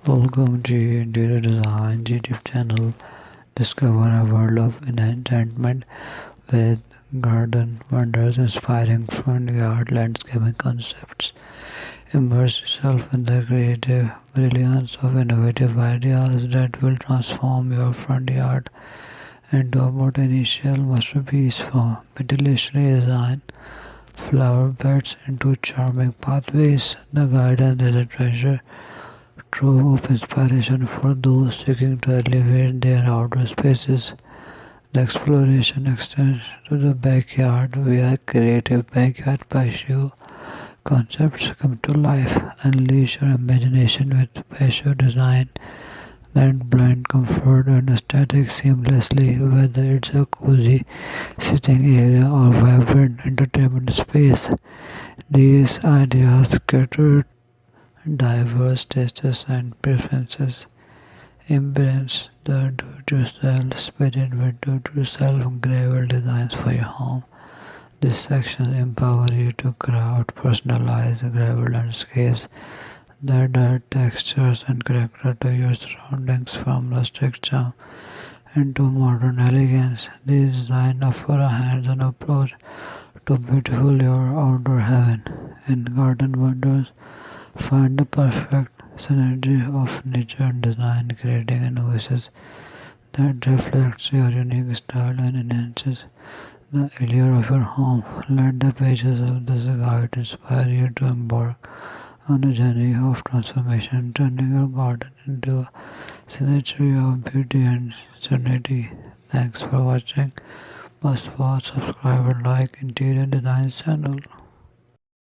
Welcome to Interior Design YouTube channel. Discover a world of enchantment with garden wonders, inspiring front yard landscaping concepts. Immerse yourself in the creative brilliance of innovative ideas that will transform your front yard into a potential masterpiece for meticulously design flower beds into charming pathways. The garden is a treasure trove of inspiration for those seeking to elevate their outdoor spaces. The exploration extends to the backyard, where creative backyard patio concepts come to life. Unleash your imagination with patio design that blend comfort and aesthetics seamlessly, whether it's a cozy sitting area or vibrant entertainment space. These ideas cater to diverse tastes and preferences. Embrace the do-it-yourself spirit with do-it-yourself gravel designs for your home. This section empowers you to craft personalized gravel landscapes that add textures and character to your surroundings, from rustic charm into modern elegance. These designs offer a hands-on approach to beautiful your outdoor heaven. In Garden Wonders, find the perfect synergy of nature and design, creating innovations that reflects your unique style and enhances the allure of your home. Let the pages of this guide inspire you to embark on a journey of transformation, turning your garden into a sanctuary of beauty and serenity. Thanks for watching. Must watch, subscribe, and like Interior Design channel.